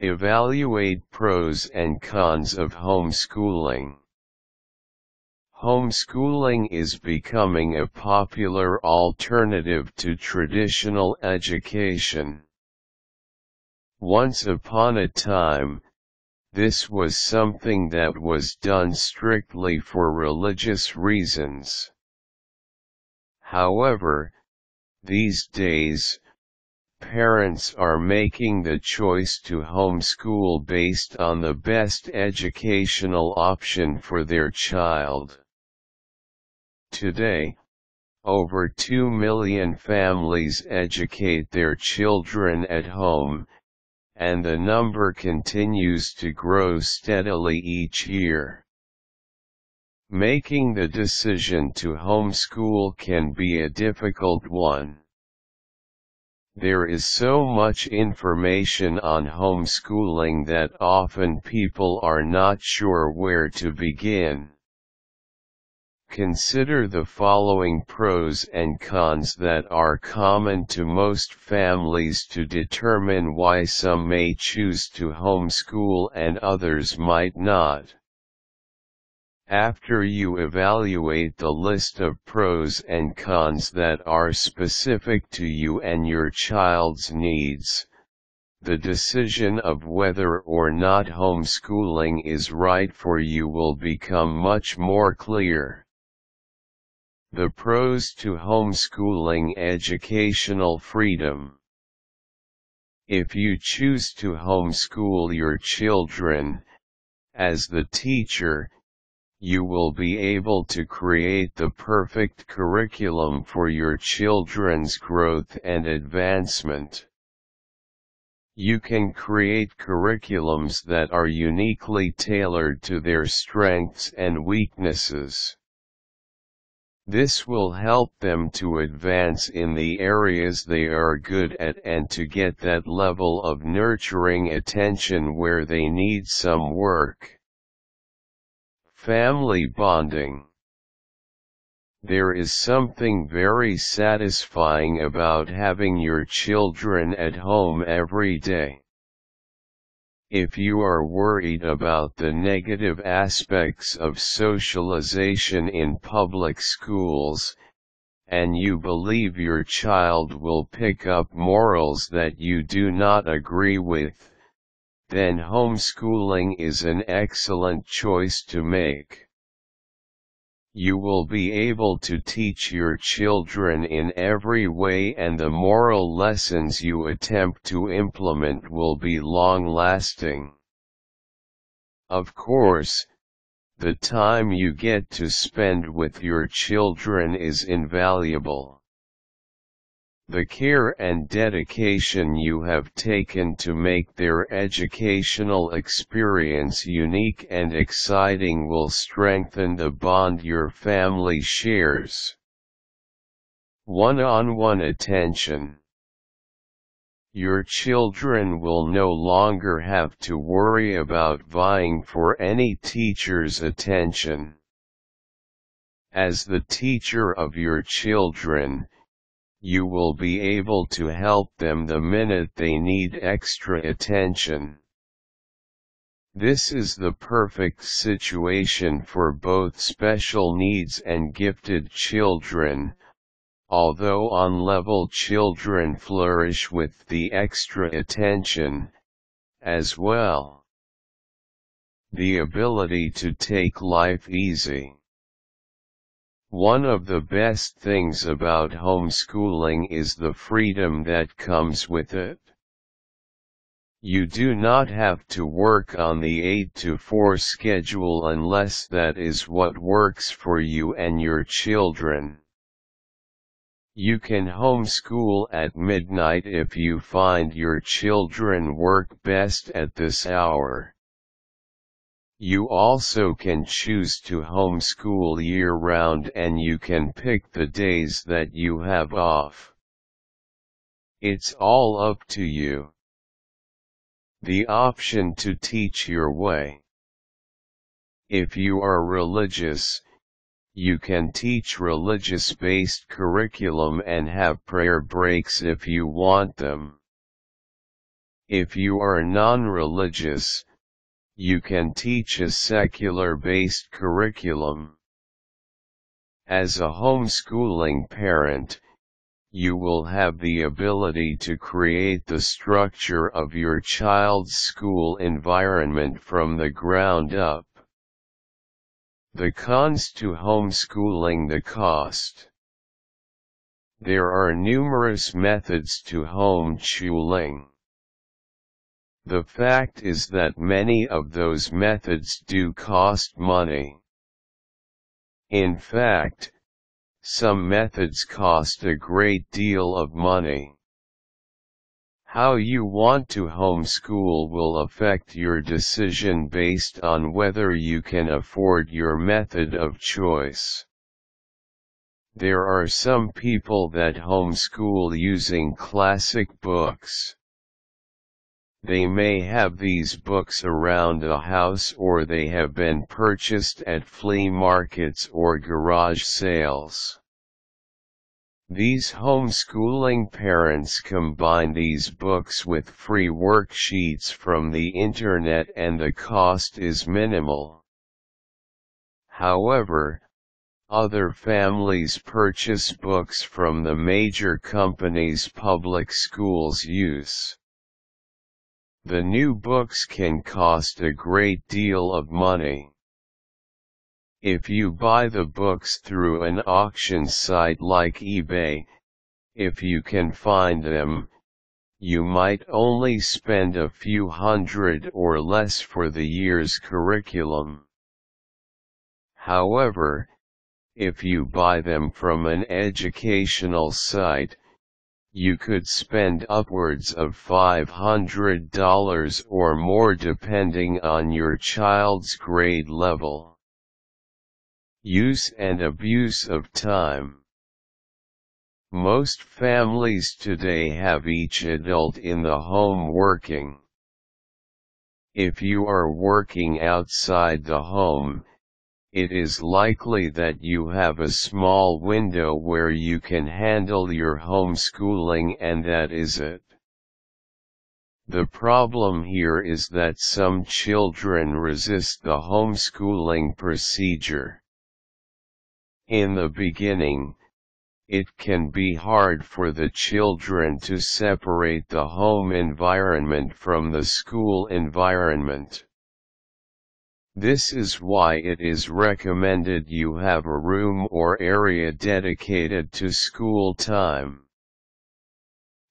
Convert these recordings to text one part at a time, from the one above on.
Evaluate pros and cons of homeschooling. Homeschooling is becoming a popular alternative to traditional education. Once upon a time, this was something that was done strictly for religious reasons. However, these days, parents are making the choice to homeschool based on the best educational option for their child. Today, over 2 million families educate their children at home, and the number continues to grow steadily each year. Making the decision to homeschool can be a difficult one. There is so much information on homeschooling that often people are not sure where to begin. Consider the following pros and cons that are common to most families to determine why some may choose to homeschool and others might not. After you evaluate the list of pros and cons that are specific to you and your child's needs, the decision of whether or not homeschooling is right for you will become much more clear. The pros to homeschooling: educational freedom. If you choose to homeschool your children, as the teacher, you will be able to create the perfect curriculum for your children's growth and advancement. You can create curriculums that are uniquely tailored to their strengths and weaknesses. This will help them to advance in the areas they are good at and to get that level of nurturing attention where they need some work. Family bonding. There is something very satisfying about having your children at home every day. If you are worried about the negative aspects of socialization in public schools, and you believe your child will pick up morals that you do not agree with, then homeschooling is an excellent choice to make. You will be able to teach your children in every way, and the moral lessons you attempt to implement will be long-lasting. Of course, the time you get to spend with your children is invaluable. The care and dedication you have taken to make their educational experience unique and exciting will strengthen the bond your family shares. One-on-one attention. Your children will no longer have to worry about vying for any teacher's attention. As the teacher of your children, you will be able to help them the minute they need extra attention. This is the perfect situation for both special needs and gifted children, although on-level children flourish with the extra attention, as well. The ability to take life easy. One of the best things about homeschooling is the freedom that comes with it. You do not have to work on the 8-to-4 schedule unless that is what works for you and your children. You can homeschool at midnight if you find your children work best at this hour. You also can choose to homeschool year-round, and you can pick the days that you have off. It's all up to you. The option to teach your way. If you are religious, you can teach religious-based curriculum and have prayer breaks if you want them. If you are non-religious, you can teach a secular-based curriculum. As a homeschooling parent, you will have the ability to create the structure of your child's school environment from the ground up. The cons to homeschooling. The cost. There are numerous methods to homeschooling. The fact is that many of those methods do cost money. In fact, some methods cost a great deal of money. How you want to homeschool will affect your decision based on whether you can afford your method of choice. There are some people that homeschool using classic books. They may have these books around a house, or they have been purchased at flea markets or garage sales. These homeschooling parents combine these books with free worksheets from the internet, and the cost is minimal. However, other families purchase books from the major companies public schools use. The new books can cost a great deal of money. If you buy the books through an auction site like eBay, if you can find them, you might only spend a few hundred or less for the year's curriculum. However, if you buy them from an educational site, you could spend upwards of $500 or more depending on your child's grade level. Use and abuse of time. Most families today have each adult in the home working. If you are working outside the home, it is likely that you have a small window where you can handle your homeschooling, and that is it. The problem here is that some children resist the homeschooling procedure. In the beginning, it can be hard for the children to separate the home environment from the school environment. This is why it is recommended you have a room or area dedicated to school time.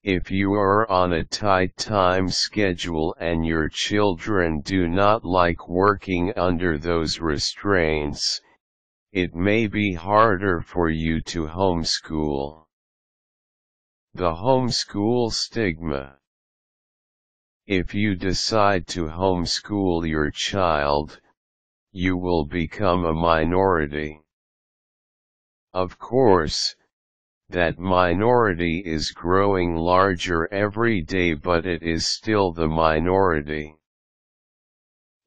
If you are on a tight time schedule and your children do not like working under those restraints, it may be harder for you to homeschool. The homeschool stigma. If you decide to homeschool your child, you will become a minority. Of course, that minority is growing larger every day, but it is still the minority.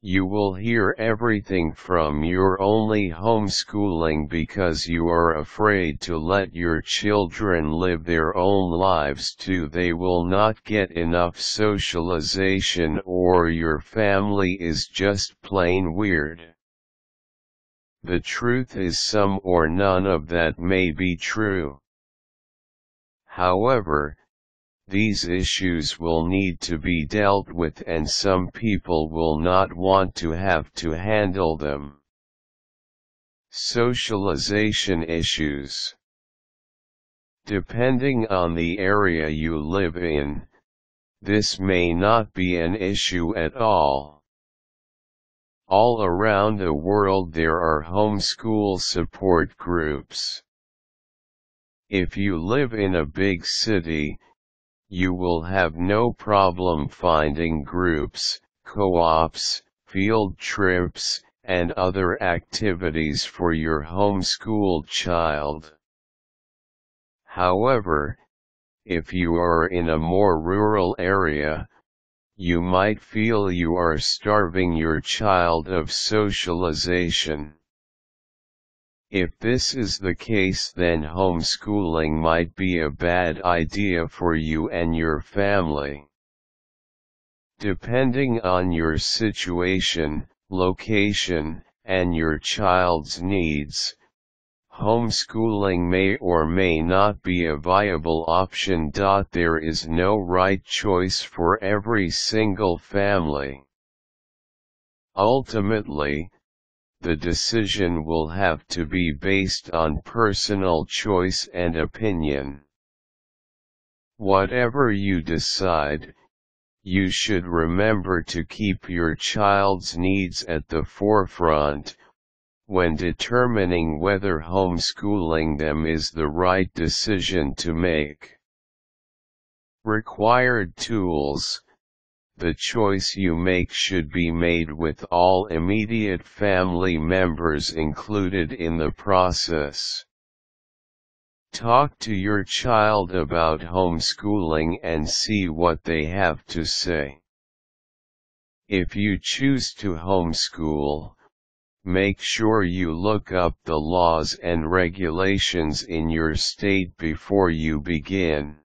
You will hear everything from "you're only homeschooling because you are afraid to let your children live their own lives" to "they will not get enough socialization" or "your family is just plain weird." The truth is some or none of that may be true. However, these issues will need to be dealt with, and some people will not want to have to handle them. Socialization issues. Depending on the area you live in, this may not be an issue at all. All around the world there are homeschool support groups. If you live in a big city, you will have no problem finding groups, co-ops, field trips, and other activities for your homeschooled child. However, if you are in a more rural area, you might feel you are starving your child of socialization. If this is the case, then homeschooling might be a bad idea for you and your family. Depending on your situation, location, and your child's needs, homeschooling may or may not be a viable option. There is no right choice for every single family. Ultimately, the decision will have to be based on personal choice and opinion. Whatever you decide, you should remember to keep your child's needs at the forefront when determining whether homeschooling them is the right decision to make. Required tools: the choice you make should be made with all immediate family members included in the process. Talk to your child about homeschooling and see what they have to say. If you choose to homeschool, make sure you look up the laws and regulations in your state before you begin.